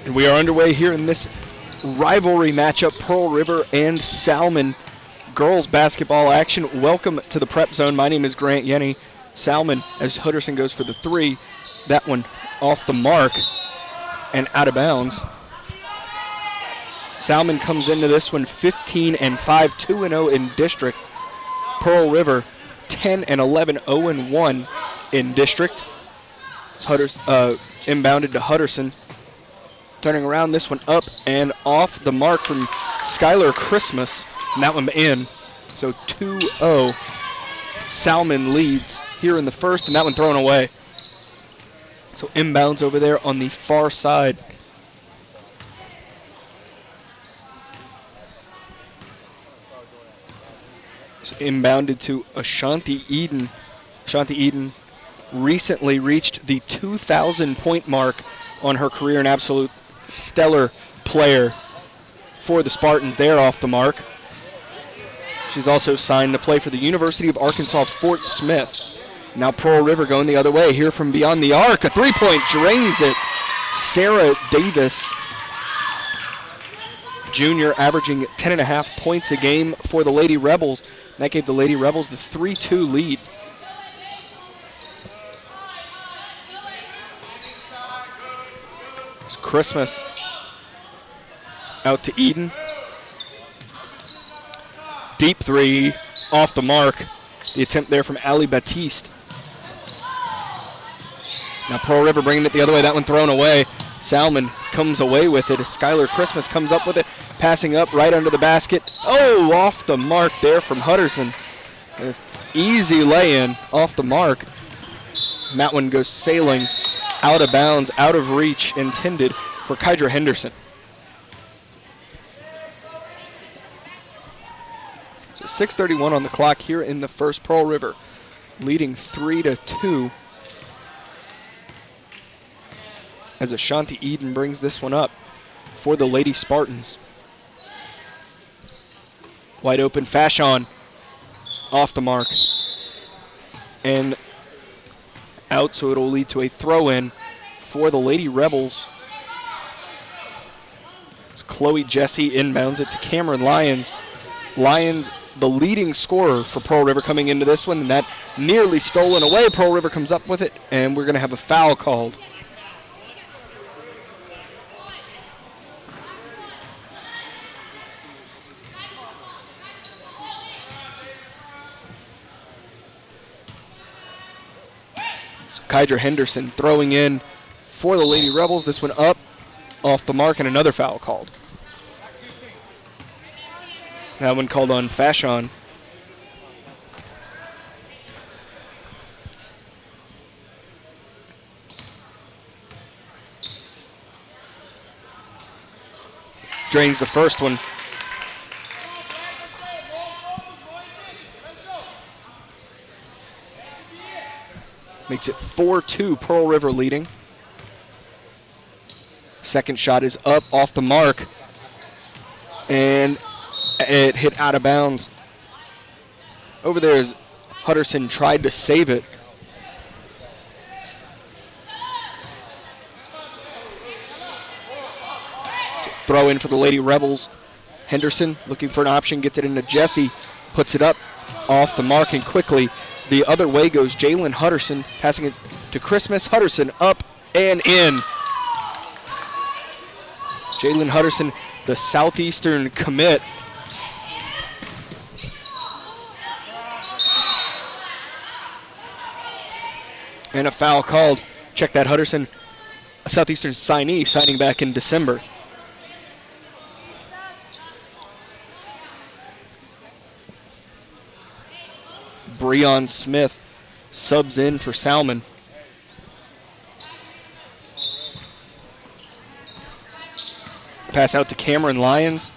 And we are underway here in this rivalry matchup, Pearl River and Salmen girls basketball action. Welcome to the Prep Zone. My name is Grant Yenny. Salmen, as Hudderson goes for the three. That one off the mark and out of bounds. Salmen comes into this one 15-5, 2-0 in district. Pearl River 10-11, 0-1 in district. It's inbounded to Hudderson. Turning around, this one up and off the mark from Skylar Christmas, and that one in. So 2-0. Salmen leads here in the first, and that one thrown away. So inbounds over there on the far side. It's inbounded to Ashanti Eden. Ashanti Eden recently reached the 2,000 point mark on her career, an absolute stellar player for the Spartans there off the mark. She's also signed to play for the University of Arkansas Fort Smith. Now Pearl River going the other way here from beyond the arc. A three-point drains it. Sarah Davis, junior, averaging 10.5 points a game for the Lady Rebels. That gave the Lady Rebels the 3-2 lead. It's Christmas out to Eden. Deep three off the mark. The attempt there from Ali Batiste. Now Pearl River bringing it the other way. That one thrown away. Salmen comes away with it as Skylar Christmas comes up with it. Passing up right under the basket. Oh, off the mark there from Hudderson. Easy lay-in off the mark. And that one goes sailing out of bounds, out of reach, intended for Kydra Henderson. So 6:31 on the clock here in the first. Pearl River leading 3-2. As Ashanti Eden brings this one up for the Lady Spartans. Wide open, Fashon off the mark and out, so it'll lead to a throw-in for the Lady Rebels. It's Chloe Jesse inbounds it to Cameron Lyons. Lyons, the leading scorer for Pearl River coming into this one, and that nearly stolen away. Pearl River comes up with it, and we're going to have a foul called. Kydra Henderson throwing in for the Lady Rebels. This one up, off the mark, and another foul called. That one called on Fashon. Drains the first one. Makes it 4-2, Pearl River leading. Second shot is up, off the mark, and it hit out of bounds. Over there as Hudderson tried to save it. So throw in for the Lady Rebels. Henderson looking for an option, gets it into Jesse, puts it up, off the mark, and quickly the other way goes Jalen Hudderson, passing it to Christmas. Hudderson up and in. Jalen Hudderson, the Southeastern commit. And a foul called. Check that, Hudderson, a Southeastern signee, signing back in December. Breon Smith subs in for Salmen. Pass out to Cameron Lyons,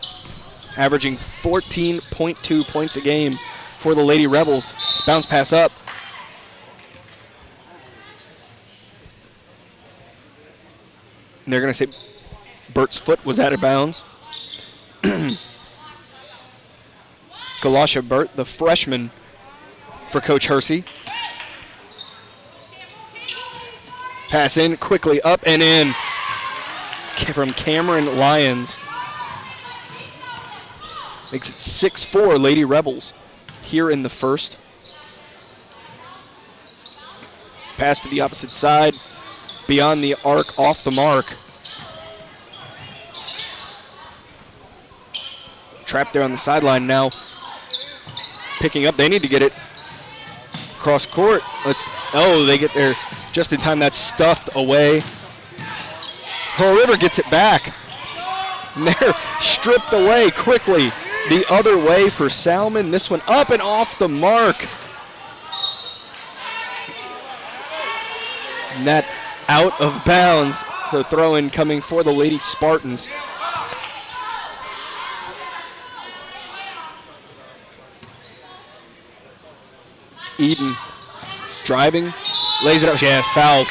averaging 14.2 points a game for the Lady Rebels. This bounce pass up. And they're going to say Bert's foot was out of bounds. Galasha Burt, the freshman for Coach Hersey. Pass in, quickly up and in. from Cameron Lyons. Makes it 6-4 Lady Rebels here in the first. Pass to the opposite side. Beyond the arc, off the mark. Trapped there on the sideline now. Picking up, they need to get it cross court. They get there just in time. That's stuffed away. Pearl River gets it back. And they're stripped away quickly. The other way for Salmen. This one up and off the mark. And that out of bounds. So throw in coming for the Lady Spartans. Eden driving, lays it up. Yeah, fouled.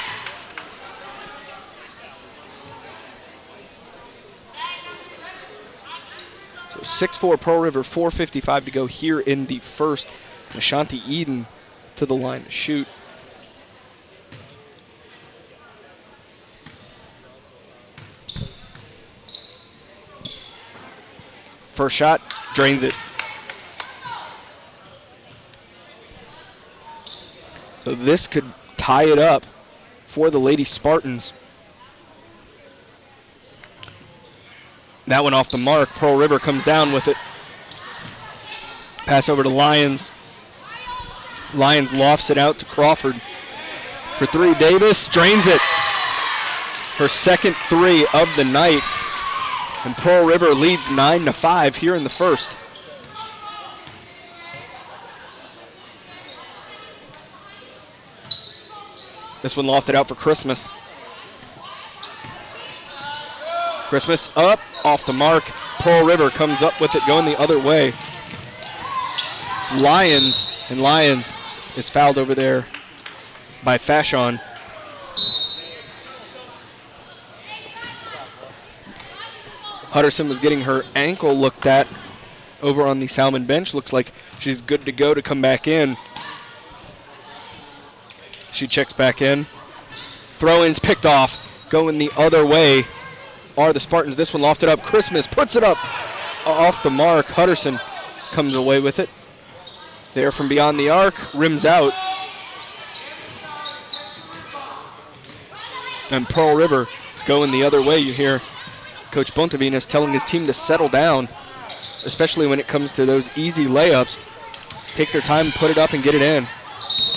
So 6-4 Pearl River, 4:55 to go here in the first. Ashanti Eden to the line to shoot. First shot, drains it. So this could tie it up for the Lady Spartans. That one off the mark. Pearl River comes down with it. Pass over to Lyons. Lyons lofts it out to Crawford. For three, Davis drains it. Her second three of the night. And Pearl River leads 9-5 here in the first. This one lofted out for Christmas. Christmas up, off the mark. Pearl River comes up with it going the other way. It's Lyons, and Lyons is fouled over there by Fashon. Hutterson was getting her ankle looked at over on the Salmen bench. Looks like she's good to go to come back in. She checks back in. Throw-ins picked off. Going the other way are the Spartans. This one lofted up. Christmas puts it up off the mark. Hutterson comes away with it. There from beyond the arc. Rims out. And Pearl River is going the other way. You hear Coach Bontavinas telling his team to settle down, especially when it comes to those easy layups. Take their time, put it up, and get it in.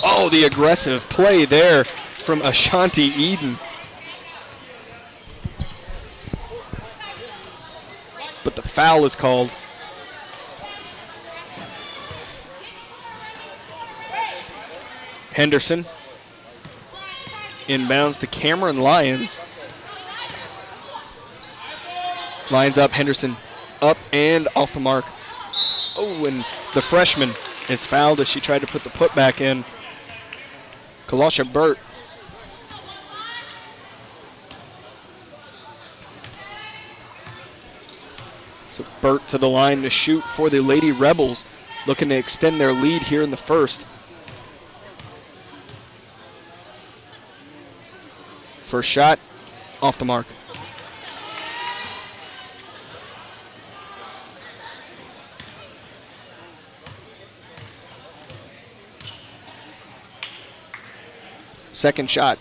Oh, the aggressive play there from Ashanti Eden. But the foul is called. Henderson inbounds to Cameron Lyons. Lyons up, Henderson up and off the mark. Oh, and the freshman is fouled as she tried to put the putback in. Kalasha Burt. So Burt to the line to shoot for the Lady Rebels, looking to extend their lead here in the first. First shot, off the mark. Second shot,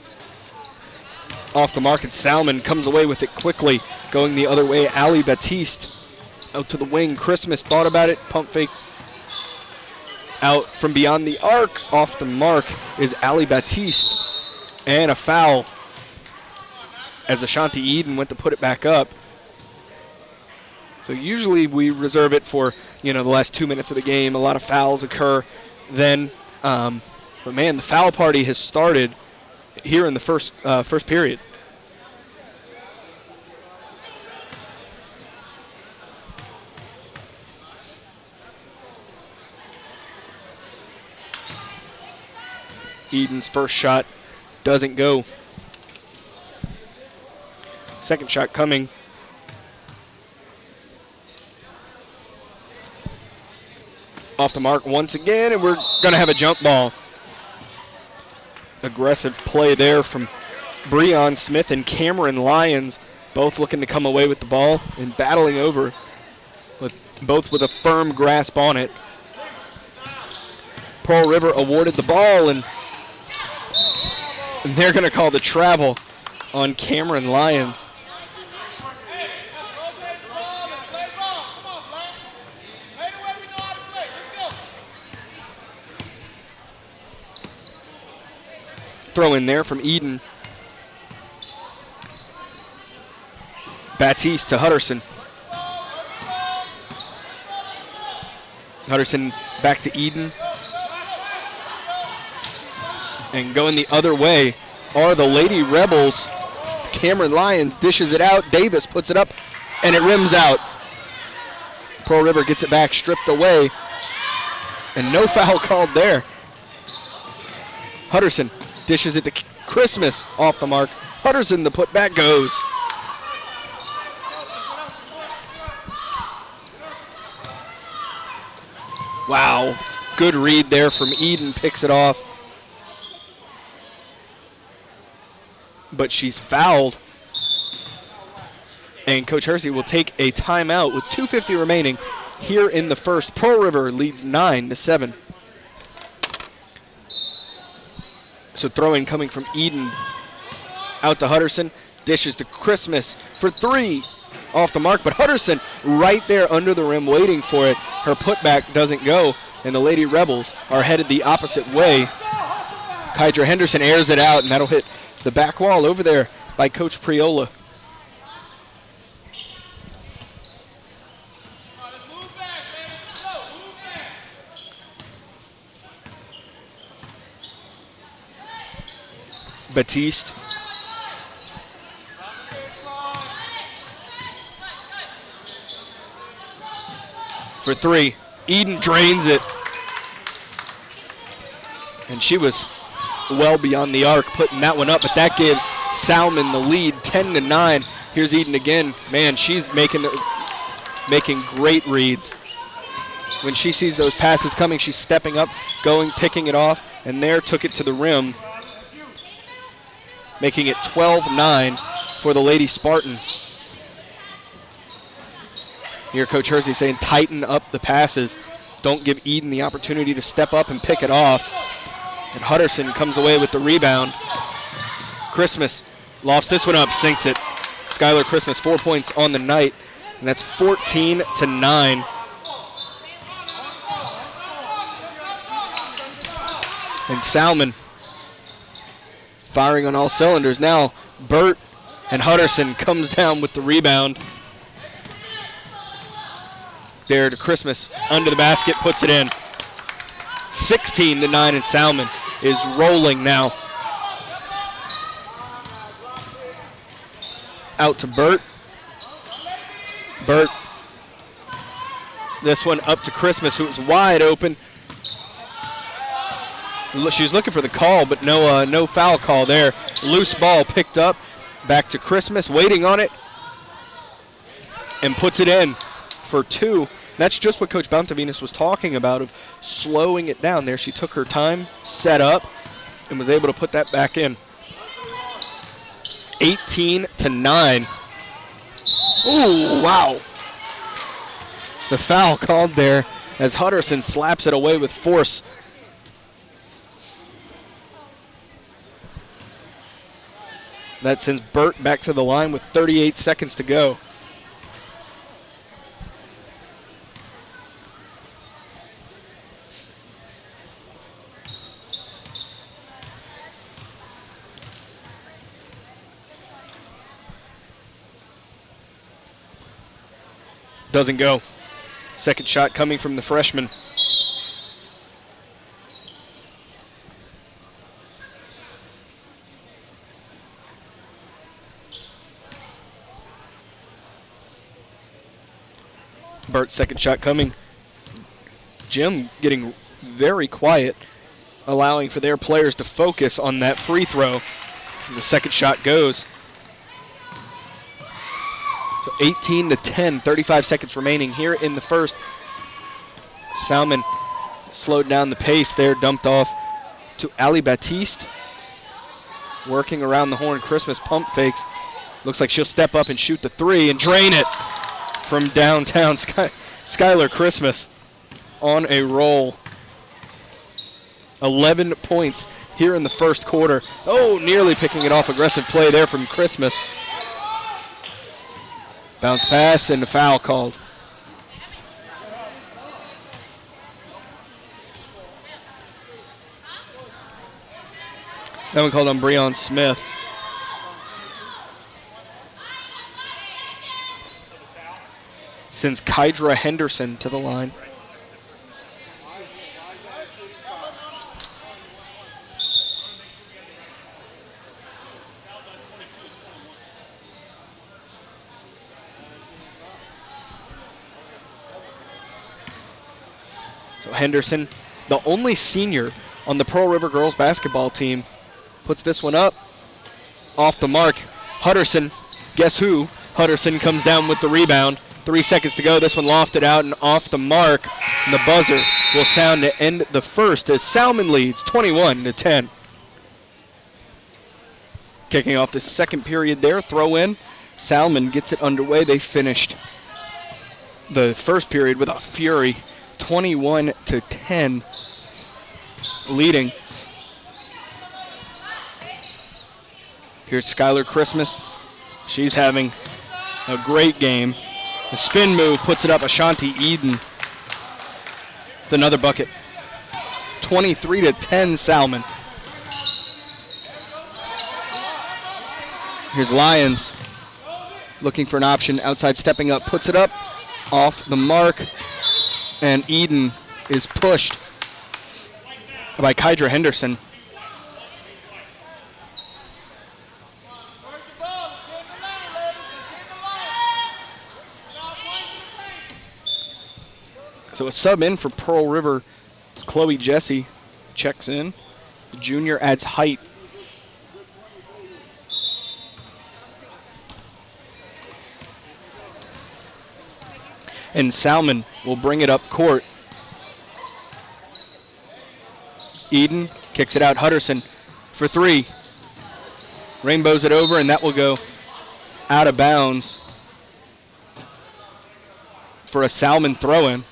off the mark, and Salmen comes away with it quickly. Going the other way, Ali Batiste out to the wing. Christmas thought about it, pump fake. Out from beyond the arc, off the mark is Ali Batiste. And a foul as Ashanti Eden went to put it back up. So usually we reserve it for, the last 2 minutes of the game. A lot of fouls occur then. But man, the foul party has started here in the first period. Eden's first shot doesn't go. Second shot coming. Off the mark once again, and we're going to have a jump ball. Aggressive play there from Breon Smith and Cameron Lyons, Both looking to come away with the ball and battling over, both with a firm grasp on it. Pearl River awarded the ball, and they're going to call the travel on Cameron Lyons. Throw in there from Eden. Baptiste to Hutterson. Hutterson back to Eden. And going the other way are the Lady Rebels. Cameron Lyons dishes it out. Davis puts it up, and it rims out. Pearl River gets it back, stripped away, and no foul called there. Hutterson dishes it to Christmas, off the mark. Hutterson, the putback goes. Wow, good read there from Eden, picks it off. But she's fouled. And Coach Hersey will take a timeout with 2:50 remaining here in the first. Pearl River leads 9-7. So throwing coming from Eden out to Hutterson. Dishes to Christmas for three. Off the mark, but Hutterson right there under the rim waiting for it. Her putback doesn't go, and the Lady Rebels are headed the opposite way. Kydra Henderson airs it out, and that'll hit the back wall over there by Coach Priola. Baptiste. For three. Eden drains it. And she was well beyond the arc putting that one up, but that gives Salmen the lead 10-9. Here's Eden again. Man, she's making great reads. When she sees those passes coming, she's stepping up, going, picking it off, and there took it to the rim, making it 12-9 for the Lady Spartans. Here Coach Hersey saying tighten up the passes. Don't give Eden the opportunity to step up and pick it off. And Hutterson comes away with the rebound. Christmas lofts this one up, sinks it. Skylar Christmas, 4 points on the night, and that's 14-9. And Salmen firing on all cylinders. Now Burt and Hutterson comes down with the rebound. There to Christmas, under the basket, puts it in. 16-9, and Salmen is rolling now. Out to Burt. Burt. This one up to Christmas, who is wide open. She's looking for the call, but no foul call there. Loose ball picked up. Back to Christmas, waiting on it. And puts it in for two. That's just what Coach Bountavinas was talking about, of slowing it down there. She took her time, set up, and was able to put that back in. 18-9. Ooh, wow. The foul called there as Hutterson slaps it away with force. That sends Burt back to the line with 38 seconds to go. Doesn't go. Second shot coming from the freshman. Burt's second shot coming. Jim getting very quiet, allowing for their players to focus on that free throw. And the second shot goes. So 18-10, 35 seconds remaining here in the first. Salmen slowed down the pace there, dumped off to Ali Baptiste. Working around the horn, Christmas pump fakes. Looks like she'll step up and shoot the three and drain it from downtown. Skylar Christmas on a roll. 11 points here in the first quarter. Oh, nearly picking it off. Aggressive play there from Christmas. Bounce pass and a foul called. That one called on Breon Smith. Sends Kydra Henderson to the line. So Henderson, the only senior on the Pearl River girls basketball team, puts this one up. Off the mark. Hutterson, guess who? Hutterson comes down with the rebound. 3 seconds to go. This one lofted out and off the mark. And the buzzer will sound to end the first as Salmen leads 21-10. Kicking off the second period there. Throw in. Salmen gets it underway. They finished the first period with a fury. 21-10 leading. Here's Skylar Christmas. She's having a great game. The spin move puts it up. Ashanti Eden with another bucket. 23-10 Salmen. Here's Lyons looking for an option. Outside stepping up, puts it up. Off the mark. And Eden is pushed by Kydra Henderson. So a sub in for Pearl River. It's Chloe Jesse checks in. The junior adds height. And Salmen will bring it up court. Eden kicks it out. Hutterson for three. Rainbows it over, and that will go out of bounds for a Salmen throw-in.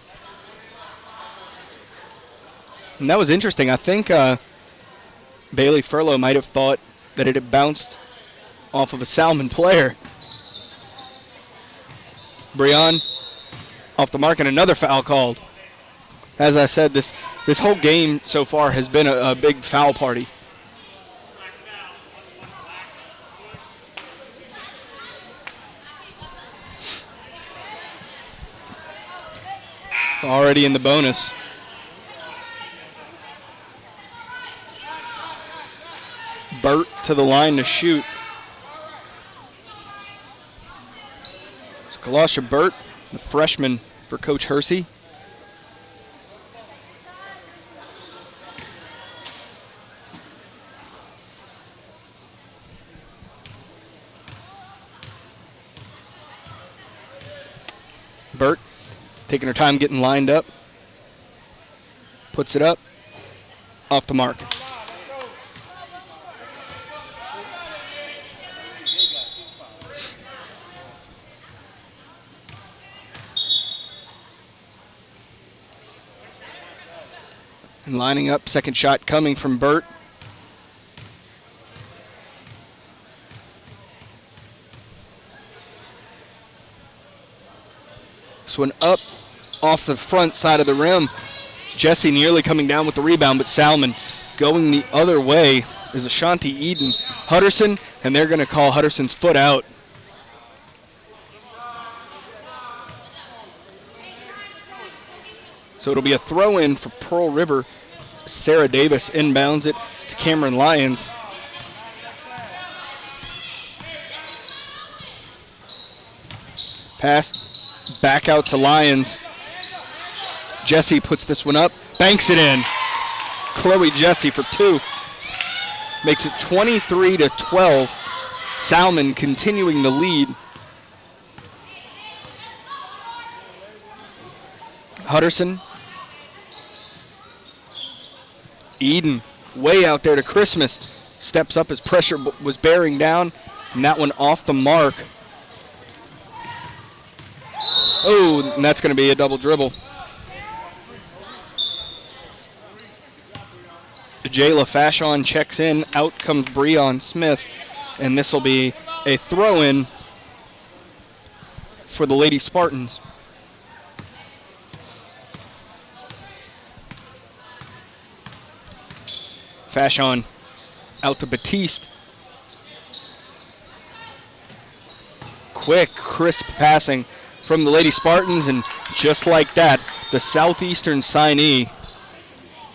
And that was interesting. I think Bailey Furlow might have thought that it had bounced off of a Salmen player. Breon off the mark and another foul called. As I said, this whole game so far has been a big foul party. Already in the bonus. Burt to the line to shoot. So Kalasha Burt, the freshman for Coach Hersey. Burt taking her time getting lined up. Puts it up. Off the mark. And lining up, second shot coming from Burt. This one up off the front side of the rim. Jesse nearly coming down with the rebound, but Salmen going the other way is Ashanti Eden. Hutterson, and they're going to call Hutterson's foot out. So it'll be a throw-in for Pearl River. Sarah Davis inbounds it to Cameron Lyons. Pass back out to Lyons. Jesse puts this one up, banks it in. Chloe Jesse for two. Makes it 23-12. Salmen continuing the lead. Hutterson. Eden way out there to Christmas. Steps up as pressure was bearing down. And that one off the mark. Oh, and that's going to be a double dribble. Jayla Fashon checks in. Out comes Breon Smith. And this will be a throw-in for the Lady Spartans. Fashon out to Batiste. Quick, crisp passing from the Lady Spartans, and just like that, the Southeastern signee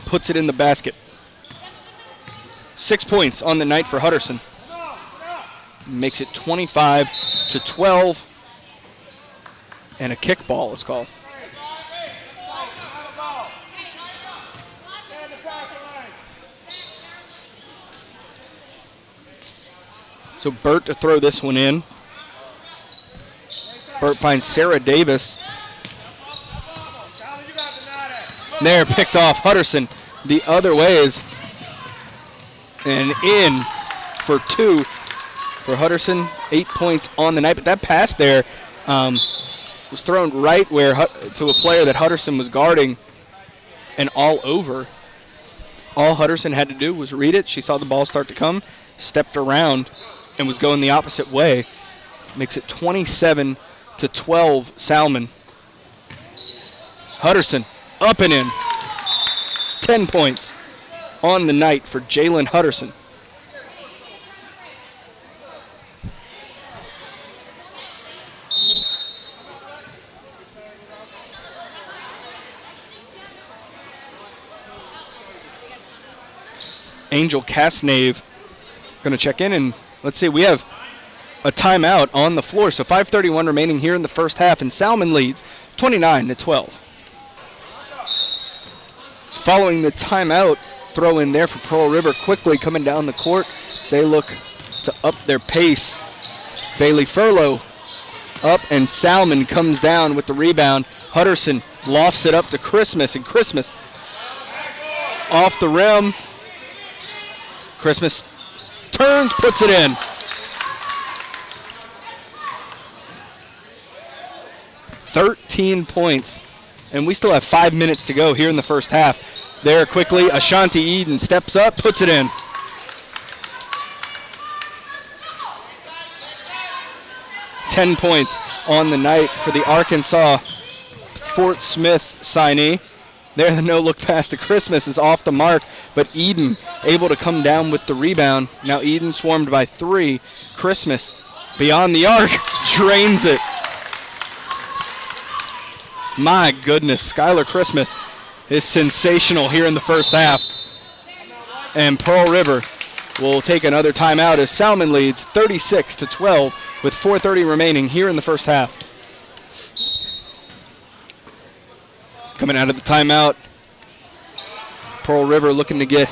puts it in the basket. 6 points on the night for Hutterson. Makes it 25-12, and a kickball is called. So Burt to throw this one in. Burt finds Sarah Davis. There, picked off. Hutterson the other way is and in for 2 for Hutterson. 8 points on the night, but that pass there was thrown right where to a player that Hutterson was guarding and all over. All Hutterson had to do was read it. She saw the ball start to come, stepped around, and was going the opposite way. Makes it 27-12 Salmen. Hutterson up and in. 10 points on the night for Jalen Hutterson. Angel Casnave going to check in, and let's see, we have a timeout on the floor. So 5:31 remaining here in the first half, and Salmen leads 29-12. Following the timeout, throw in there for Pearl River quickly coming down the court. They look to up their pace. Bailey Furlow up, and Salmen comes down with the rebound. Hutterson lofts it up to Christmas, and Christmas off the rim. Christmas turns, puts it in. $13 points, and we still have 5 minutes to go here in the first half. There quickly, Ashanti Eden steps up, puts it in. $10 points on the night for the Arkansas Fort Smith signee. There, the no-look pass to Christmas is off the mark, but Eden able to come down with the rebound. Now Eden swarmed by 3. Christmas beyond the arc, drains it. My goodness, Skylar Christmas is sensational here in the first half. And Pearl River will take another timeout as Salmen leads 36-12 with 4:30 remaining here in the first half. Coming out of the timeout, Pearl River looking to get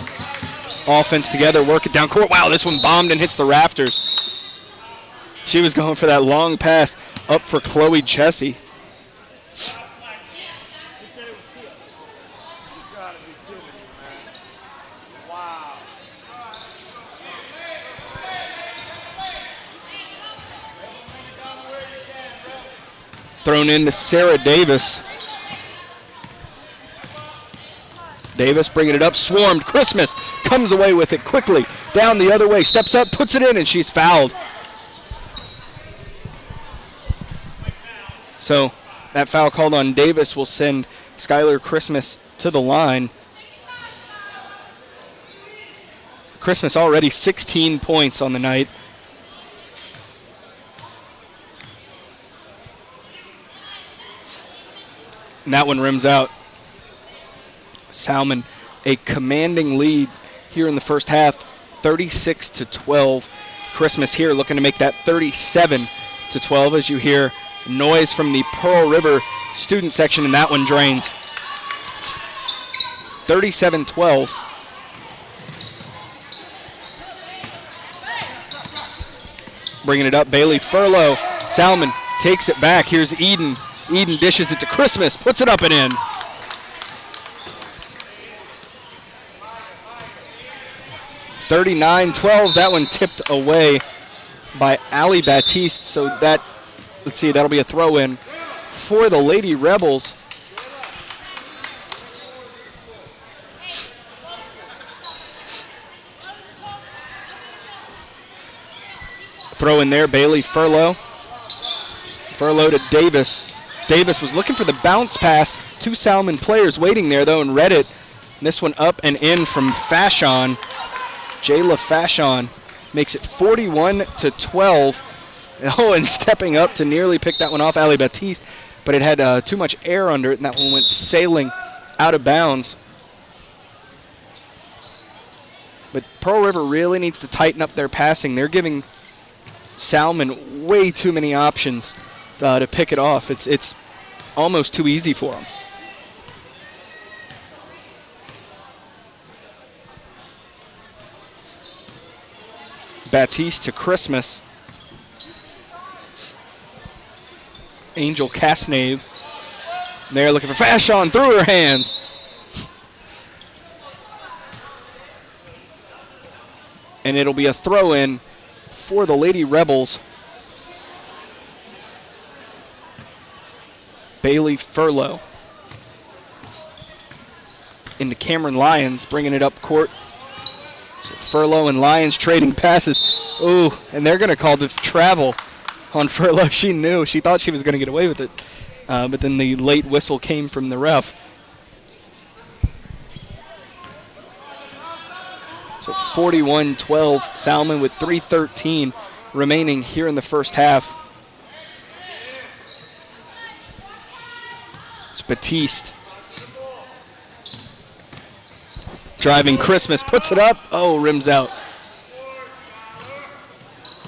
offense together, work it down court. Wow, this one bombed and hits the rafters. She was going for that long pass up for Chloe Chessie. Thrown in to Sarah Davis. Davis bringing it up, swarmed. Christmas comes away with it quickly. Down the other way, steps up, puts it in, and she's fouled. So that foul called on Davis will send Skylar Christmas to the line. Christmas already 16 points on the night. And that one rims out. Salmen a commanding lead here in the first half, 36-12. Christmas here looking to make that 37-12 as you hear noise from the Pearl River student section, and that one drains. 37-12. Bringing it up, Bailey Furlow. Salmen takes it back. Here's Eden. Eden dishes it to Christmas, puts it up and in. $39-12, that one tipped away by Ali Baptiste. So that, let's see, that'll be a throw in for the Lady Rebels. Throw in there, Bailey Furlow. Furlow to Davis. Davis was looking for the bounce pass. Two Salmen players waiting there, though, and read it. This one up and in from Fashon. Jayla Fashon makes it 41-12. Oh, and stepping up to nearly pick that one off, Ali Baptiste, but it had too much air under it, and that one went sailing out of bounds. But Pearl River really needs to tighten up their passing. They're giving Salmen way too many options to pick it off. It's almost too easy for them. Baptiste to Christmas. Angel Casnave. They're looking for Fashon through her hands. And it'll be a throw in for the Lady Rebels. Bailey Furlow. Into Cameron Lyons, bringing it up court. So Furlow and Lyons trading passes. Ooh, and they're going to call the travel on Furlow. She knew. She thought she was going to get away with it. But then the late whistle came from the ref. So 41-12, Salmen with 3:13 remaining here in the first half. It's Baptiste. Driving Christmas, puts it up. Oh, rims out.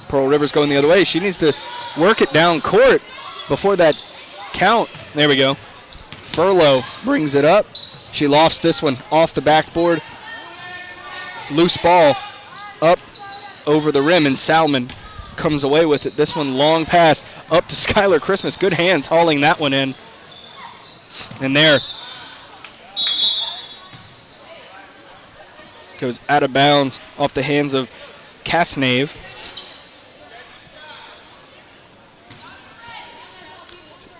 Pearl River's going the other way. She needs to work it down court before that count. There we go. Furlow brings it up. She lofts this one off the backboard. Loose ball up over the rim, and Salmen comes away with it. This one long pass up to Skylar Christmas. Good hands hauling that one in. And there goes out of bounds off the hands of Casnave.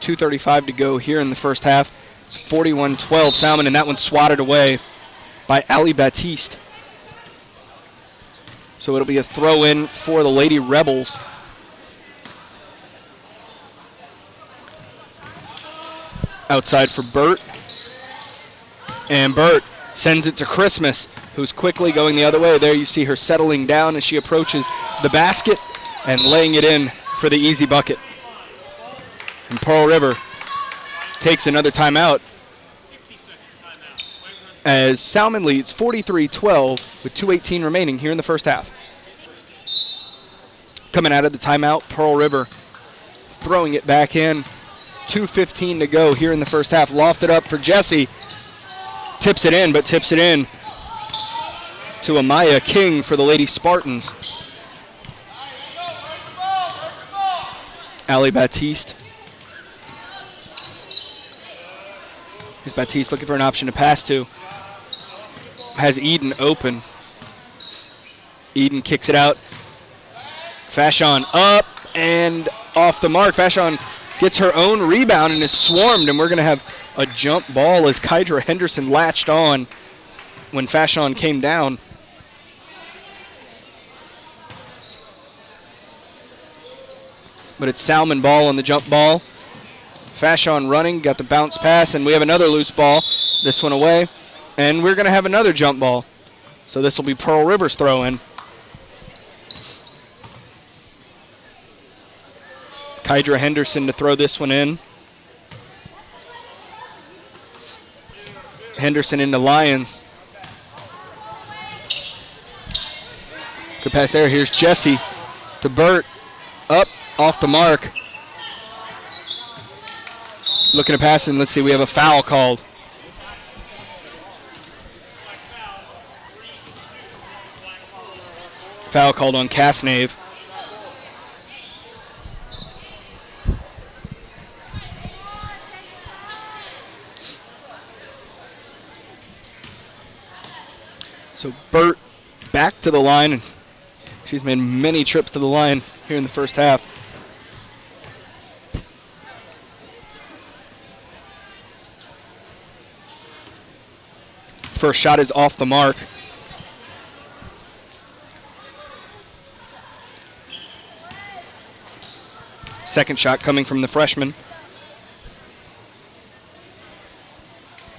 .235 to go here in the first half. It's 41-12 Salmen, and that one swatted away by Ali Baptiste. So it'll be a throw in for the Lady Rebels. Outside for Burt. And Burt sends it to Christmas, who's quickly going the other way. There you see her settling down as she approaches the basket and laying it in for the easy bucket. And Pearl River takes another timeout as Salmen leads 43-12 with 2:18 remaining here in the first half. Coming out of the timeout, Pearl River throwing it back in. 2:15 to go here in the first half. Lofted up for Jesse. Tips it in, but tips it in to Amaya King for the Lady Spartans. Ali Baptiste. Here's Baptiste looking for an option to pass to. Has Eden open. Eden kicks it out. Fashon up and off the mark. Fashon gets her own rebound and is swarmed, and we're going to have a jump ball as Kydra Henderson latched on when Fashon came down. But it's Salmen ball on the jump ball. Fashon running, got the bounce pass, and we have another loose ball. This one away, and we're going to have another jump ball. So this will be Pearl River's throw in. Kydra Henderson to throw this one in. Henderson into Lyons. Good pass there. Here's Jesse to Burt. Up, off the mark. Looking to pass, and let's see, we have a foul called. Foul called on Casnave. So Burt back to the line, and She's made many trips to the line here in the first half. First shot is off the mark. Second shot coming from the freshman.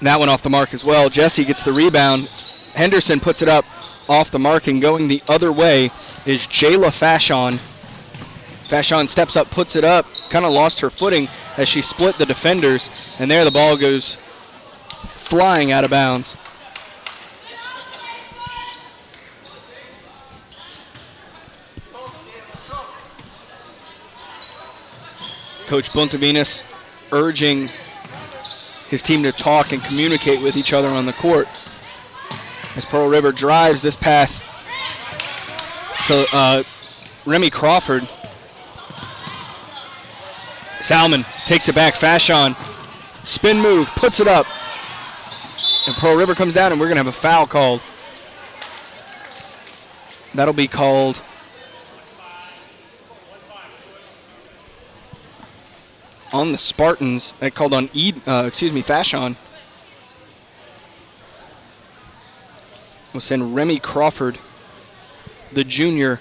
That one off the mark as well. Jesse gets the rebound. Henderson puts it up off the mark, and going the other way is Jayla Fashon. Fashon steps up, puts it up, kind of lost her footing as she split the defenders, and there the ball goes flying out of bounds. Coach Buntavinas urging his team to talk and communicate with each other on the court. As Pearl River drives this pass to Remy Crawford. Salmen takes it back. Fashon, spin move, puts it up. And Pearl River comes down, and we're going to have a foul called. That'll be called on the Spartans. They called on Fashon. We'll send Remy Crawford, the junior,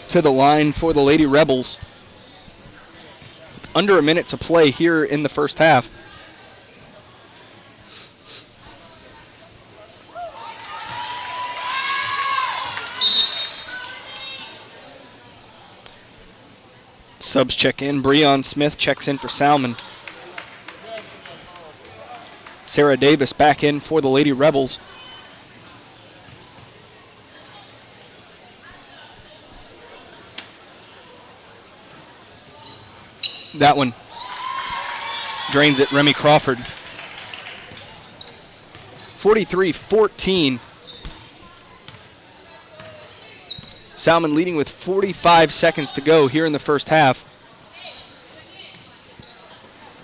to the line for the Lady Rebels. Under a minute to play here in the first half. Subs check in. Breon Smith checks in for Salmen. Sarah Davis back in for the Lady Rebels. That one drains it. Remy Crawford. 43-14. Salmen leading with 45 seconds to go here in the first half.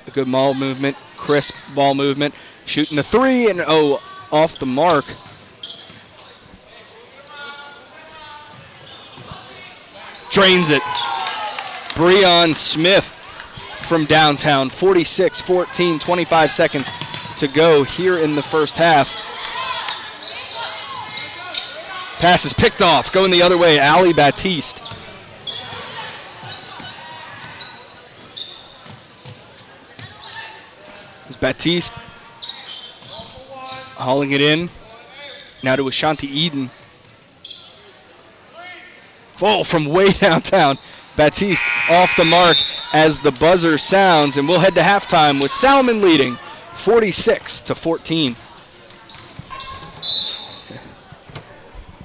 A good ball movement, crisp ball movement. Shooting the three, and off the mark. Drains it. Breon Smith from downtown. 46-14, 25 seconds to go here in the first half. Pass is picked off, going the other way. Ali Baptiste. Baptiste hauling it in. Now to Ashanti Eden. Full from way downtown. Baptiste off the mark as the buzzer sounds, and we'll head to halftime with Salmen leading 46-14.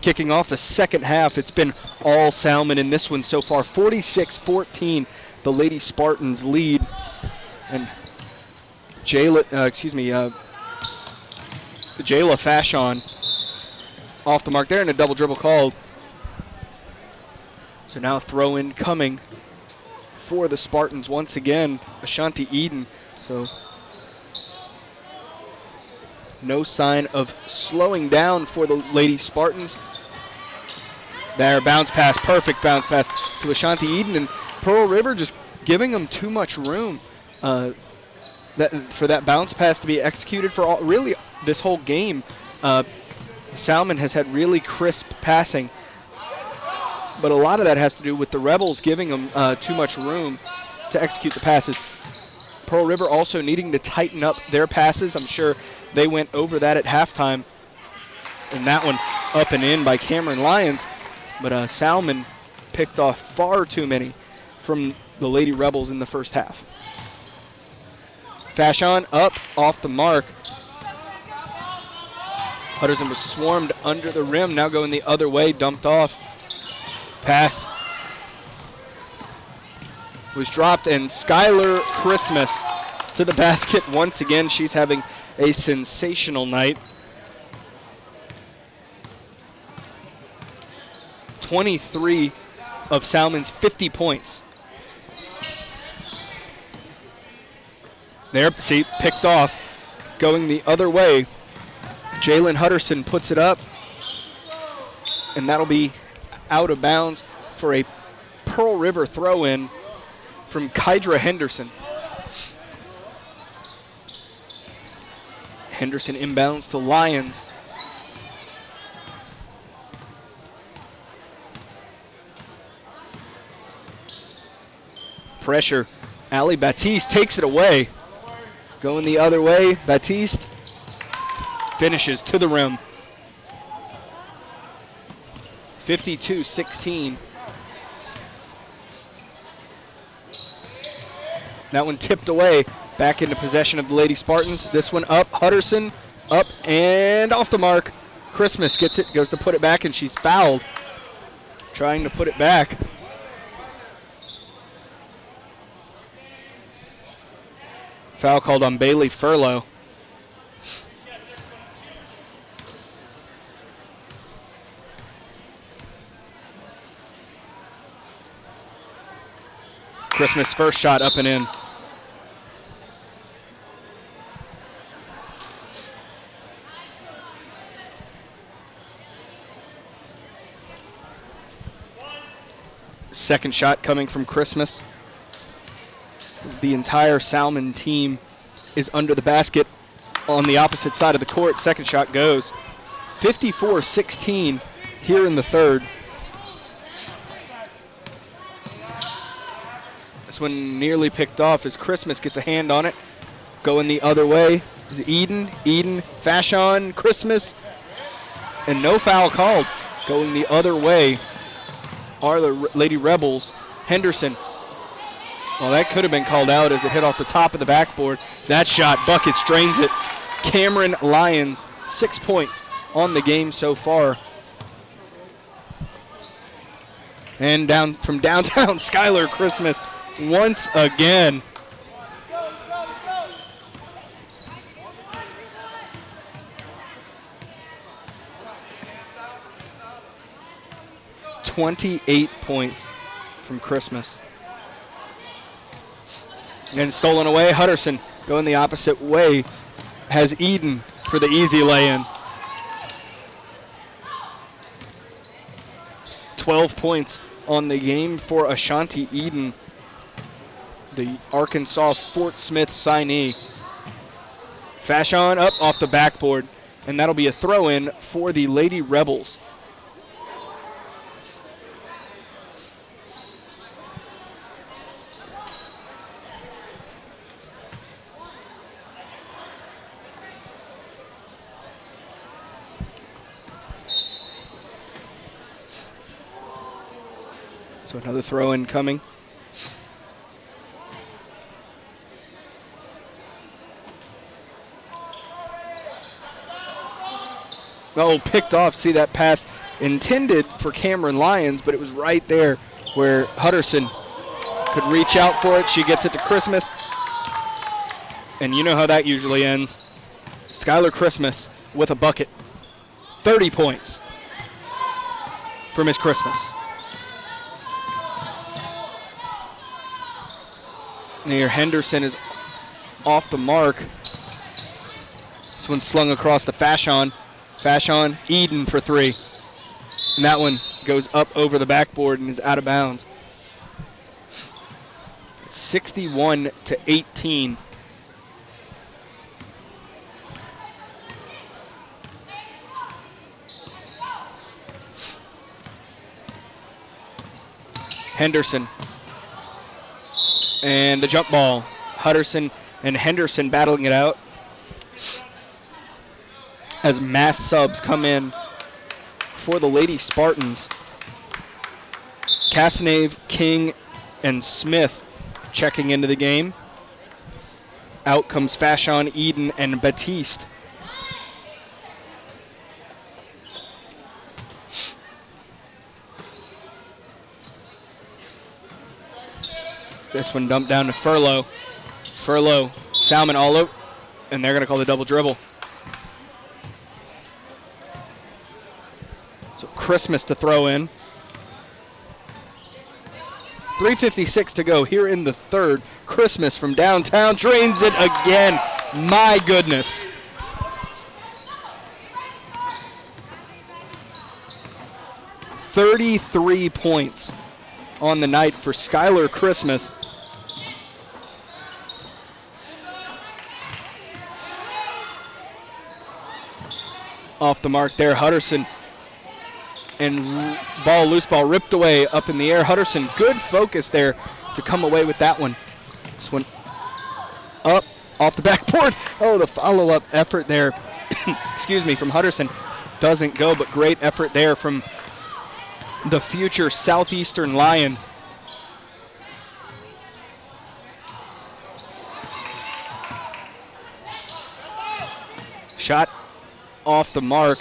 Kicking off the second half, it's been all Salmen in this one so far. 46-14, the Lady Spartans lead. And Jayla Fashon off the mark there, and a double dribble called. So now throw in coming for the Spartans once again, Ashanti Eden. So no sign of slowing down for the Lady Spartans. There, bounce pass, perfect bounce pass to Ashanti Eden, and Pearl River just giving them too much room for that bounce pass to be executed for really this whole game. Salmen has had really crisp passing, but a lot of that has to do with the Rebels giving them too much room to execute the passes. Pearl River also needing to tighten up their passes. I'm sure they went over that at halftime. And that one up and in by Cameron Lyons. But Salmen picked off far too many from the Lady Rebels in the first half. Fashon up off the mark. Hutterson was swarmed under the rim, now going the other way, dumped off. Pass was dropped, and Skylar Christmas to the basket once again. She's having a sensational night. 23 of Salmen's 50 points. There, see, picked off, going the other way. Jalen Hutterson puts it up, and that'll be out of bounds for a Pearl River throw-in from Kydra Henderson. Henderson inbounds to Lions. Pressure. Ali Baptiste takes it away. Going the other way, Baptiste finishes to the rim. 52-16. That one tipped away, back into possession of the Lady Spartans. This one up, Hutterson, up and off the mark. Christmas gets it, goes to put it back, and she's fouled. Trying to put it back. Foul called on Bailey Furlow. Christmas first shot up and in. Second shot coming from Christmas. As the entire Salmen team is under the basket on the opposite side of the court. Second shot goes. 54-16 here in the third. This one nearly picked off as Christmas gets a hand on it. Going the other way is Eden. Eden, Fashion, Christmas, and no foul called. Going the other way are the Lady Rebels. Henderson. Well, that could have been called out as it hit off the top of the backboard. That shot, buckets, drains it. Cameron Lyons, 6 points on the game so far. And down from downtown, Skylar Christmas once again. "28 points from Christmas. And stolen away, Hutterson going the opposite way. Has Eden for the easy lay-in. 12 points on the game for Ashanti Eden, the Arkansas Fort Smith signee. Fashion up off the backboard, and that'll be a throw-in for the Lady Rebels. So another throw-in coming. Oh, picked off. See that pass intended for Cameron Lyons, but it was right there where Hutterson could reach out for it. She gets it to Christmas. And you know how that usually ends. Skylar Christmas with a bucket. 30 points for Miss Christmas. Near Henderson is off the mark. This one's slung across to Fashion. Fashion, Eden for three. And that one goes up over the backboard and is out of bounds. 61-18. Henderson. And the jump ball. Hutterson and Henderson battling it out as mass subs come in for the Lady Spartans. Casanave, King, and Smith checking into the game. Out comes Fashion, Eden, and Batiste. This one dumped down to Furlow. Furlow, Salmen all over, and they're going to call the double dribble. So Christmas to throw in. 3:56 to go here in the third. Christmas from downtown drains it again. My goodness. "33 points on the night for Skylar Christmas. Off the mark there, Hutterson. And loose ball ripped away up in the air. Hutterson, good focus there to come away with that one. This one up off the backboard. Oh, the follow-up effort there, excuse me, from Hutterson doesn't go, but great effort there from the future Southeastern Lion. Shot off the mark.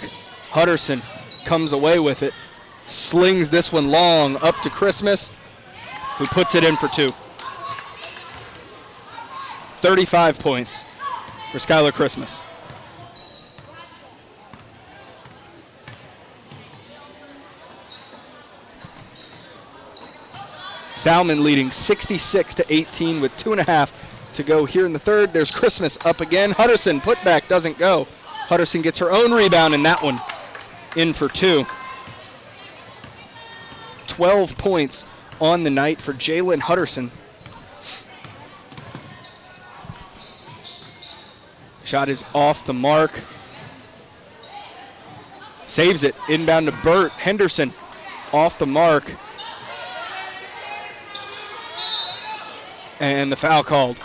Hutterson comes away with it, slings this one long up to Christmas, who puts it in for 2. 35 points for Skylar Christmas. Salmen leading 66-18 with 2.5 to go here in the third. There's Christmas up again. Hutterson, putback, doesn't go. Hutterson gets her own rebound in that one. In for 2. 12 points on the night for Jalen Hutterson. Shot is off the mark. Saves it. Inbound to Burt. Henderson off the mark. And the foul called.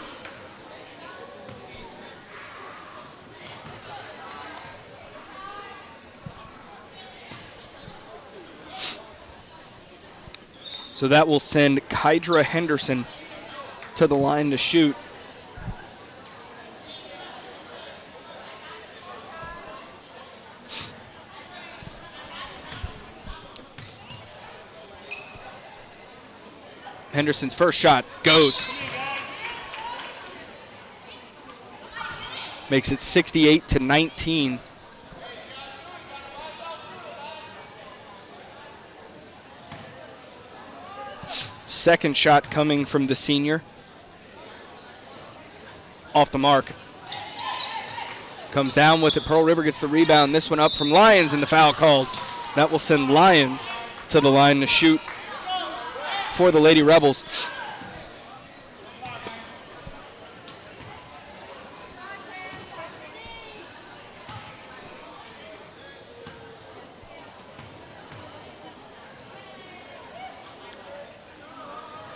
So that will send Kydra Henderson to the line to shoot. Henderson's first shot goes. Makes it 68-19. Second shot coming from the senior. Off the mark. Comes down with it. Pearl River gets the rebound. This one up from Lyons and the foul called. That will send Lyons to the line to shoot for the Lady Rebels.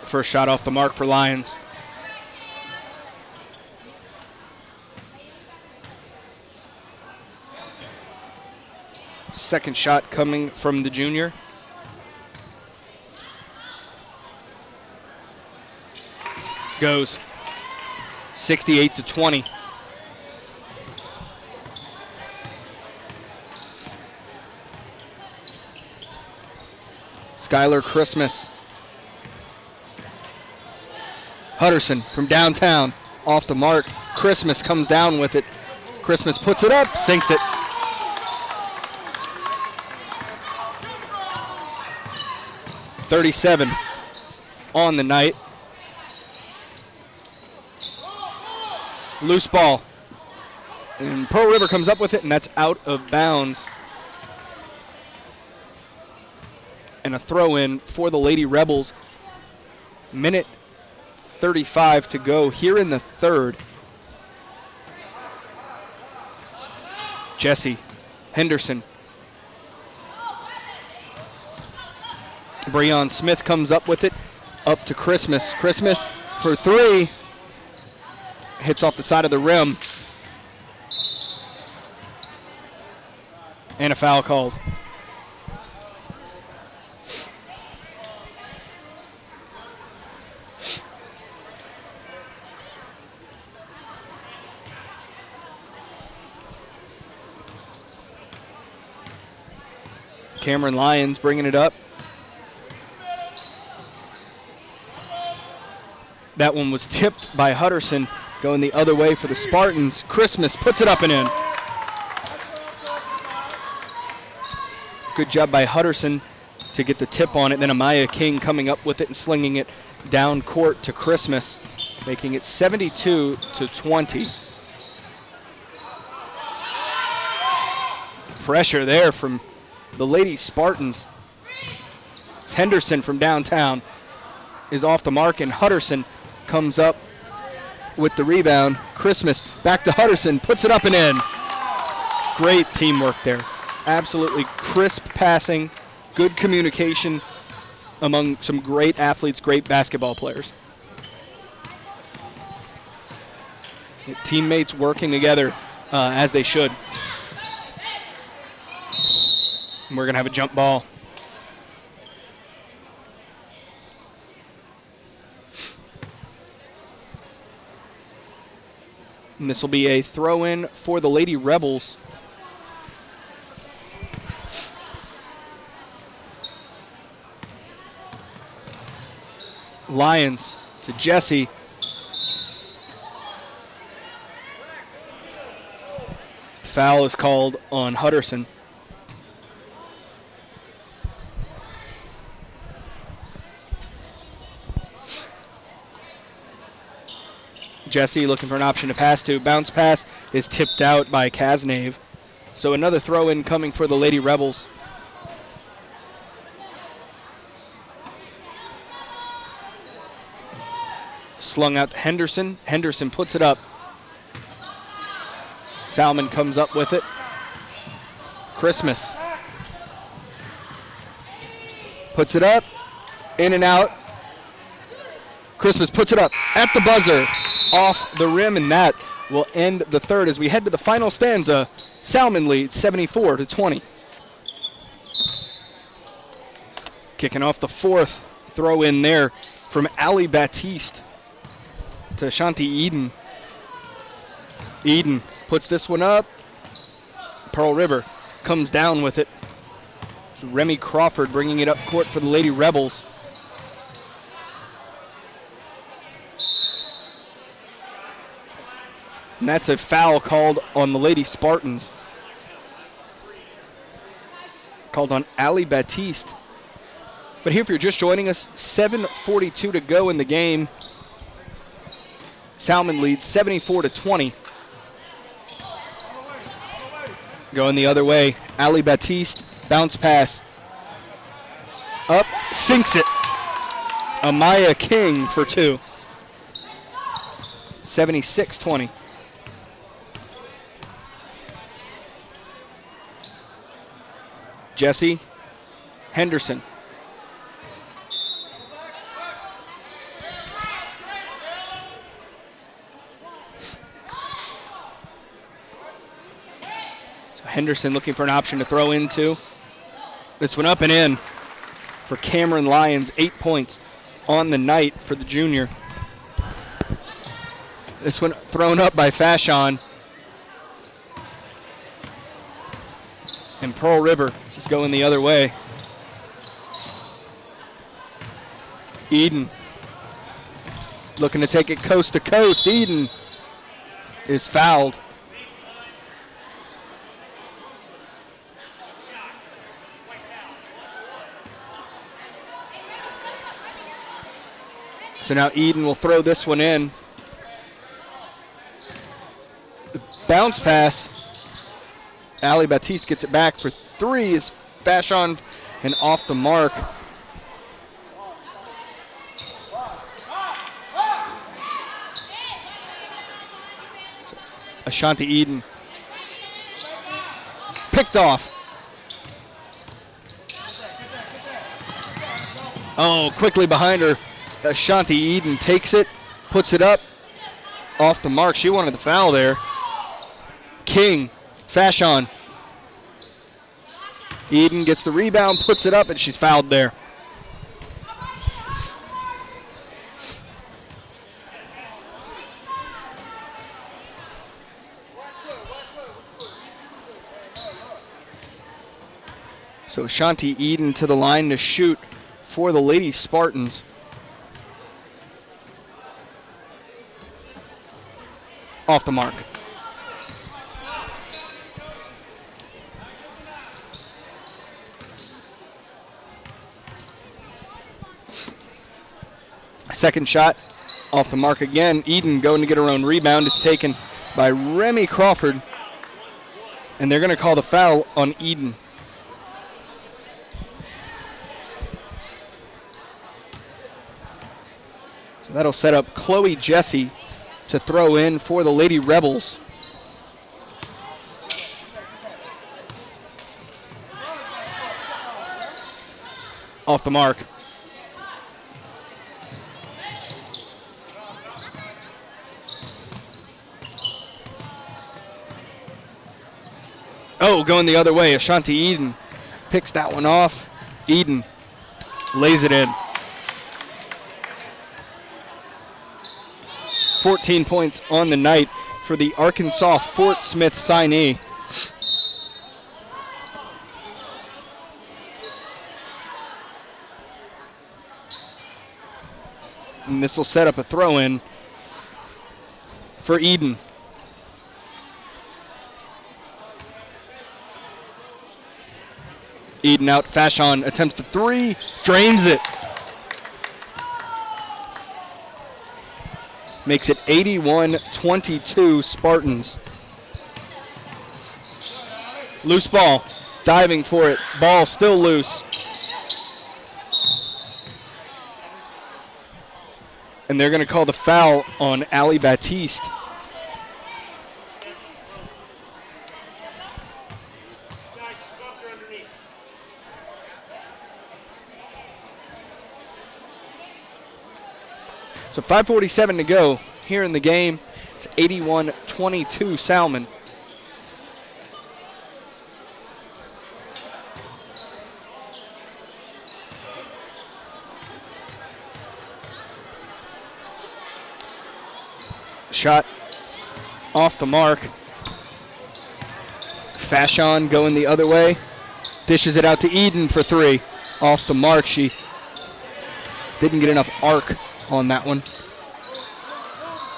First shot off the mark for Lyons. Second shot coming from the junior. Goes. 68-20. Skylar Christmas. Hutterson from downtown, off the mark. Christmas comes down with it. Christmas puts it up, sinks it. .37 on the night. Loose ball. And Pearl River comes up with it, and that's out of bounds. And a throw-in for the Lady Rebels. Minute 35 to go here in the third. Jesse Henderson. Breon Smith comes up with it, up to Christmas. Christmas for 3. Hits off the side of the rim. And a foul called. Cameron Lyons bringing it up. That one was tipped by Hutterson, going the other way for the Spartans. Christmas puts it up and in. Good job by Hutterson to get the tip on it. Then Amaya King coming up with it and slinging it down court to Christmas, making it 72-20. Pressure there from the Lady Spartans. It's Henderson from downtown. is off the mark, and Hutterson comes up with the rebound. Christmas back to Hutterson, puts it up and in. Great teamwork there. Absolutely crisp passing, good communication among some great athletes, great basketball players. Teammates working together as they should. And we're going to have a jump ball. And this will be a throw-in for the Lady Rebels. Lions to Jesse. Foul is called on Hutterson. Jesse looking for an option to pass to. Bounce pass is tipped out by Kasnave. So another throw-in coming for the Lady Rebels. Slung out to Henderson. Henderson puts it up. Salmen comes up with it. Christmas puts it up, in and out. Christmas puts it up at the buzzer, off the rim, and that will end the third as we head to the final stanza. Salmen leads 74-20. Kicking off the fourth throw in there from Ali Baptiste to Ashanti Eden. Eden puts this one up. Pearl River comes down with it. Remy Crawford bringing it up court for the Lady Rebels. And that's a foul called on the Lady Spartans. Called on Ali Baptiste. But here, if you're just joining us, 7:42 to go in the game. Salmen leads 74-20. Going the other way, Ali Baptiste, bounce pass. Up, sinks it. Amaya King for two. 76-20. Jesse Henderson. Henderson looking for an option to throw into. This one up and in for Cameron Lyons. 8 points on the night for the junior. This one thrown up by Fashon. And Pearl River is going the other way. Eden looking to take it coast to coast. Eden is fouled. So now Eden will throw this one in. The bounce pass. Ali Baptiste gets it back for three. Is Fashon and off the mark. Ashanti Eden picked off. Oh, quickly behind her. Ashanti Eden takes it, puts it up, off the mark. She wanted the foul there. King, Fashon. Eden gets the rebound, puts it up, and she's fouled there. So Ashanti Eden to the line to shoot for the Lady Spartans. Off the mark. Second shot off the mark again. Eden going to get her own rebound. It's taken by Remy Crawford. And they're going to call the foul on Eden. That'll set up Chloe Jesse to throw in for the Lady Rebels. Off the mark. Oh, going the other way. Ashanti Eden picks that one off. Eden lays it in. 14 points on the night for the Arkansas Fort Smith signee. And this will set up a throw-in for Eden. Eden out, Fashon attempts the three, drains it. Makes it 81-22 Spartans. Loose ball, diving for it, ball still loose. And they're going to call the foul on Ali Baptiste. So 5:47 to go here in the game. It's 81-22 Salmen. Shot off the mark. Fashon going the other way. Dishes it out to Eden for three. Off the mark. She didn't get enough arc on that one.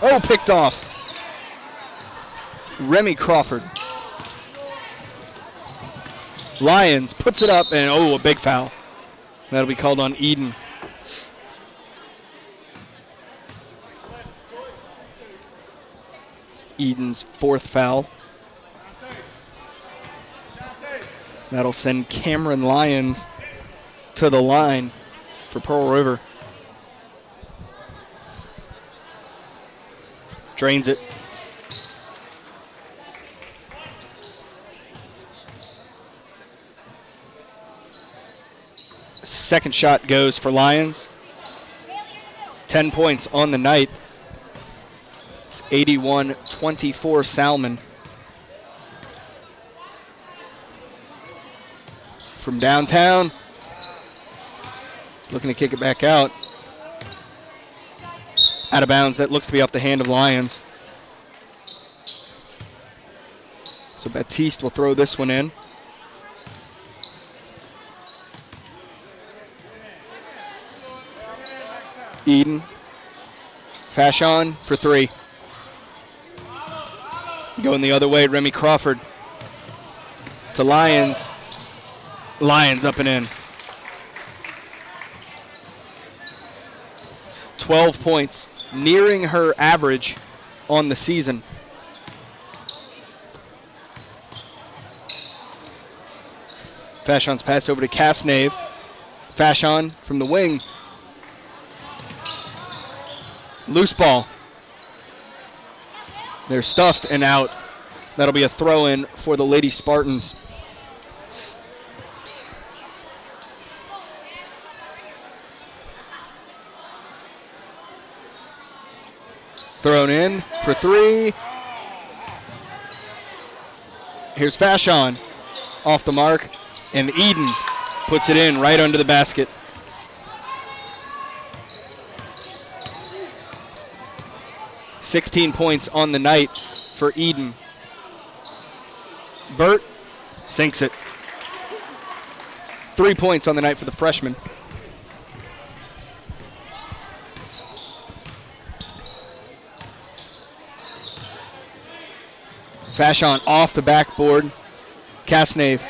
Oh, picked off. Remy Crawford. Lyons puts it up and a big foul. That'll be called on Eden. Eden's fourth foul. That'll send Cameron Lyons to the line for Pearl River. Drains it. Second shot goes for Lions. 10 points on the night. It's 81-24 Salmen. From downtown. Looking to kick it back out. Out of bounds. That looks to be off the hand of Lyons. So Baptiste will throw this one in. Eden. Fashon for three. Going the other way, Remy Crawford. To Lyons. Lyons up and in. 12 points. Nearing her average on the season. Fashion's pass over to Casnave. Fashon from the wing. Loose ball. They're stuffed and out. That'll be a throw-in for the Lady Spartans. Thrown in for three. Here's Fashon off the mark, and Eden puts it in right under the basket. $16 points on the night for Eden. Burt sinks it. 3 points on the night for the freshman. Fashon off the backboard. Casnave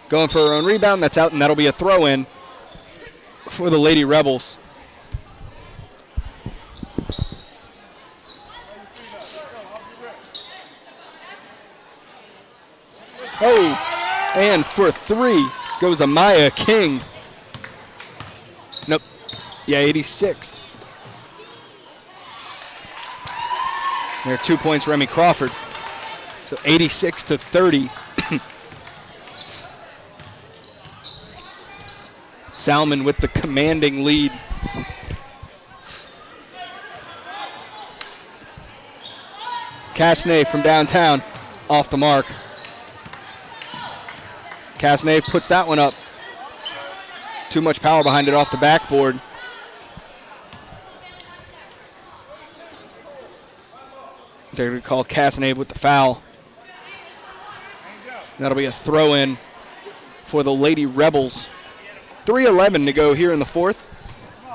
going for her own rebound. That's out, and that'll be a throw-in for the Lady Rebels. Oh, and for three goes Amaya King. Nope. Yeah, 86. There are 2 points, Remy Crawford. So 86-30. Salmen with the commanding lead. Casnay from downtown, off the mark. Casnay puts that one up. Too much power behind it, off the backboard. They're going to call Casnay with the foul. That'll be a throw-in for the Lady Rebels. 3:11 to go here in the fourth.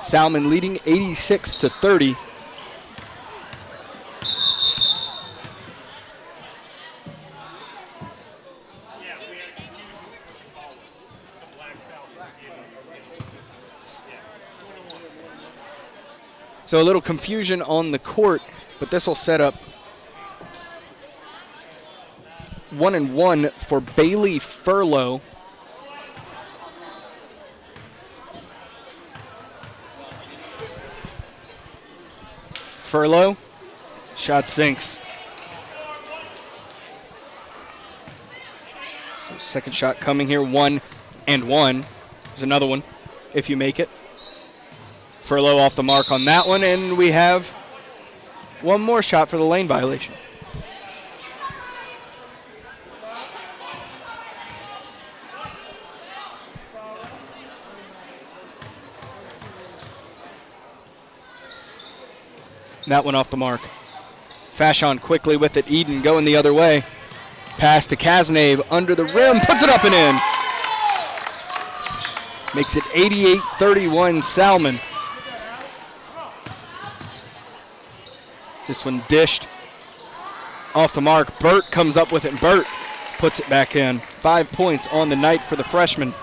Salmen leading 86-30. So a little confusion on the court, but this will set up 1-1 for Bailey Furlow. Furlow, shot sinks. So second shot coming here, 1-1. There's another one if you make it. Furlow off the mark on that one, and we have one more shot for the lane violation. That one off the mark. Fashon quickly with it. Eden going the other way. Pass to Casnave under the rim. Puts it up and in. Makes it 88-31 Salmen. This one dished off the mark. Burt comes up with it. Burt puts it back in. 5 points on the night for the freshman.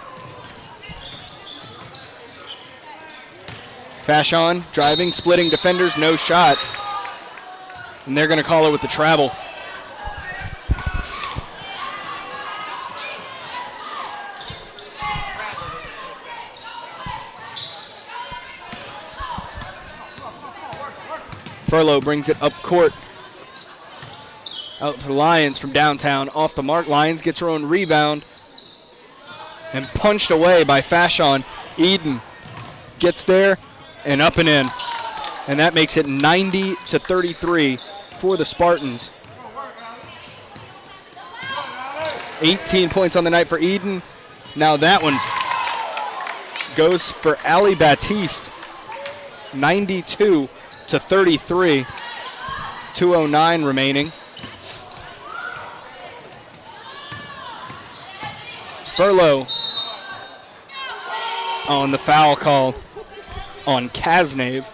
Fashon driving, splitting defenders, no shot. And they're going to call it with the travel. Furlow brings it up court. Out to Lyons from downtown, off the mark. Lyons gets her own rebound. And punched away by Fashon. Eden gets there. And up and in. And that makes it 90-33 for the Spartans. 18 points on the night for Eden. Now that one goes for Ali Baptiste. 92-33. 2:09 remaining. Furlow on the foul call on Casnave.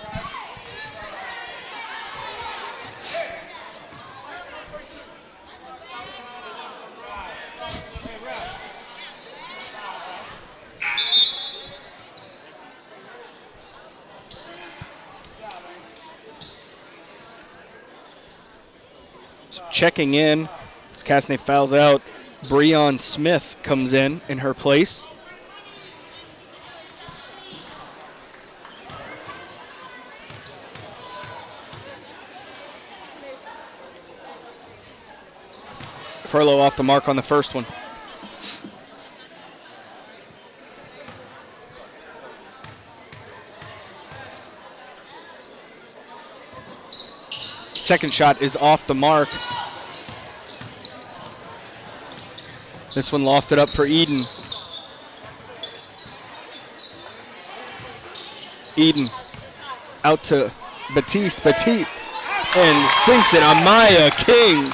So checking in as Casnave fouls out, Breon Smith comes in her place. Furlow off the mark on the first one. Second shot is off the mark. This one lofted up for Eden. Eden out to Batiste. Batiste and sinks it. Amaya King.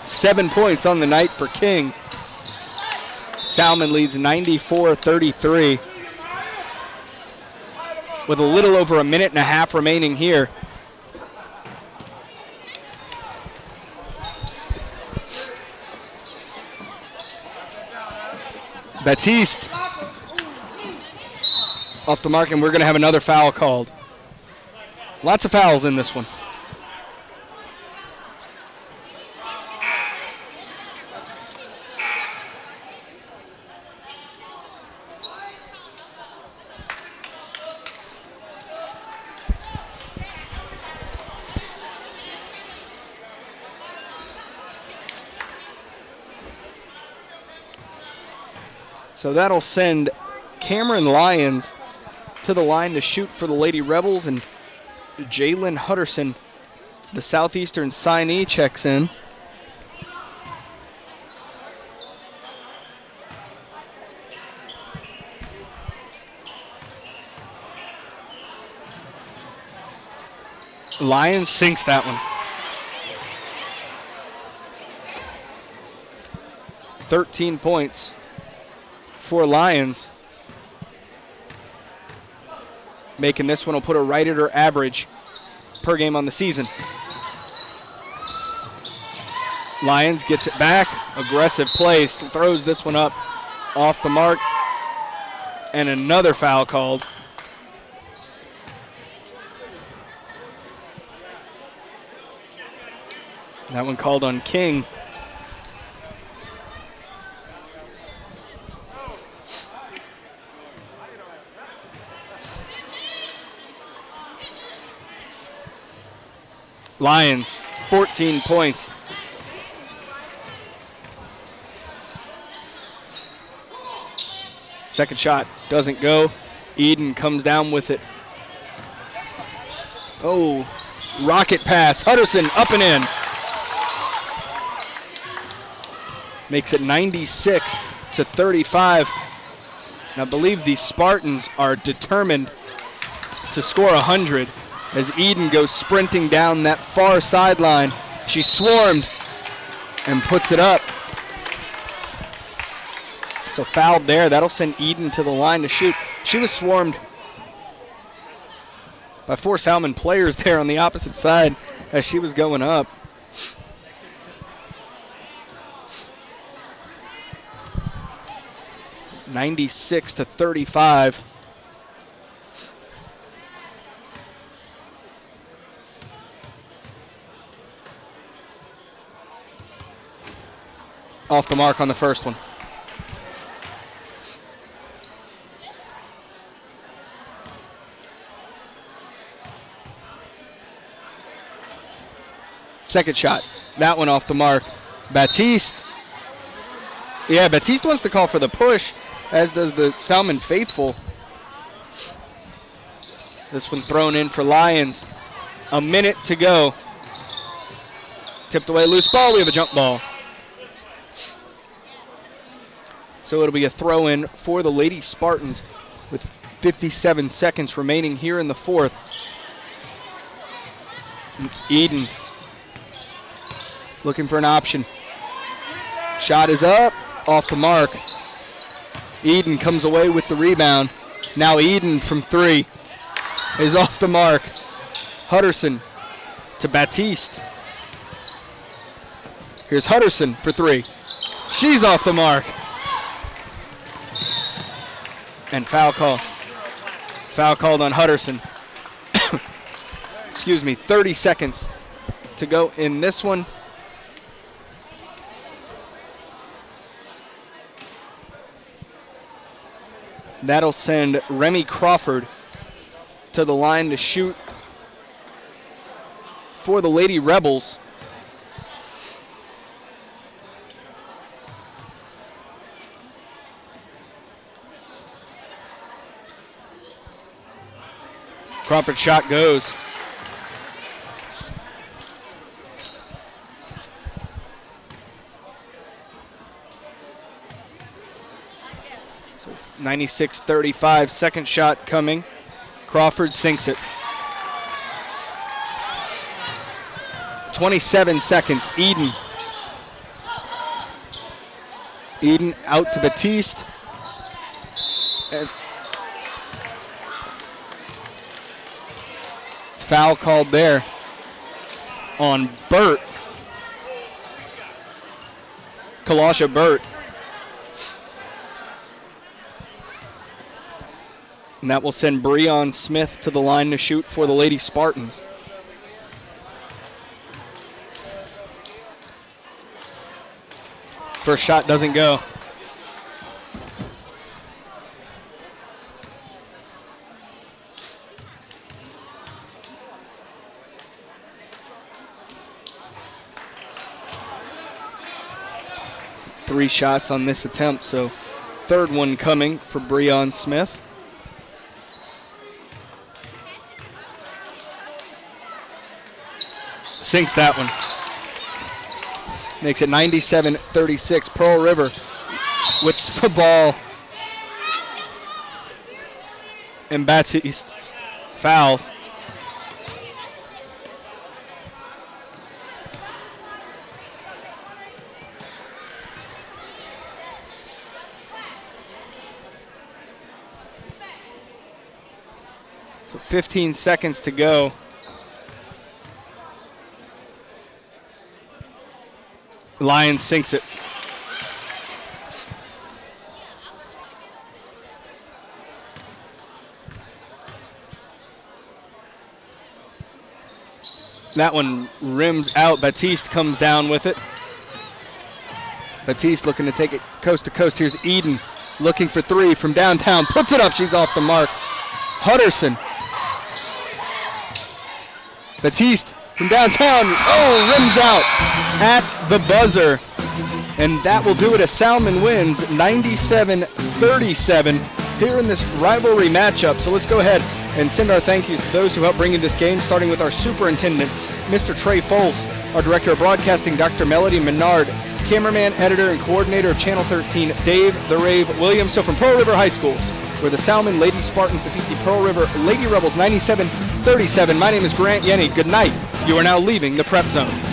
7 points on the night for King. Salmen leads 94-33. With a little over a minute and a half remaining here. Batiste off the mark, and we're going to have another foul called. Lots of fouls in this one. So that'll send Cameron Lyons to the line to shoot for the Lady Rebels, and Jalen Hutterson, the Southeastern signee, checks in. Lyons sinks that one. 13 points for Lyons. Making this one will put her right at her average per game on the season. Lyons gets it back. Aggressive play. Throws this one up off the mark. And another foul called. That one called on King. Lions, 14 points. Second shot doesn't go. Eden comes down with it. Oh, rocket pass. Hutterson up and in. Makes it 96-35. And I believe the Spartans are determined to score 100 as Eden goes sprinting down that far sideline. She swarmed and puts it up. So fouled there. That'll send Eden to the line to shoot. She was swarmed by 4 Salmen players there on the opposite side as she was going up. (96-35). Off the mark on the first one. Second shot. That one off the mark. Baptiste. Yeah, Baptiste wants to call for the push, as does the Salmen faithful. This one thrown in for Lions. A minute to go. Tipped away, loose ball. We have a jump ball. So it'll be a throw in for the Lady Spartans with 57 seconds remaining here in the fourth. Eden looking for an option. Shot is up, off the mark. Eden comes away with the rebound. Now Eden from 3 is off the mark. Hutterson to Baptiste. Here's Hutterson for 3. She's off the mark. And foul call. Foul called on Hutterson. Excuse me, 30 seconds to go in this one. That'll send Remy Crawford to the line to shoot for the Lady Rebels. Crawford's shot goes. So 96-35, second shot coming. Crawford sinks it. 27 seconds, Eden. Eden out to Baptiste. And foul called there on Burt. Kalasha Burt. And that will send Breon Smith to the line to shoot for the Lady Spartans. First shot doesn't go. Three shots on this attempt, so third one coming for Breon Smith. Sinks that one. Makes it 97-36. Pearl River with the ball. And Baptiste fouls. So 15 seconds to go. Lions sinks it. That one rims out. Baptiste comes down with it. Baptiste looking to take it coast to coast. Here's Eden looking for three from downtown. Puts it up. She's off the mark. Hutterson. Baptiste from downtown. Oh, rims out at the buzzer. And that will do it as Salmen wins 97-37 here in this rivalry matchup. So let's go ahead and send our thank yous to those who helped bring in this game, starting with our superintendent, Mr. Trey Foles, our director of broadcasting, Dr. Melody Menard, cameraman, editor, and coordinator of Channel 13, Dave the Rave Williams. So from Pearl River High School, where the Salmen Lady Spartans defeat the Pearl River Lady Rebels 97-37, my name is Grant Yenny. Good night. You are now leaving the Prep Zone.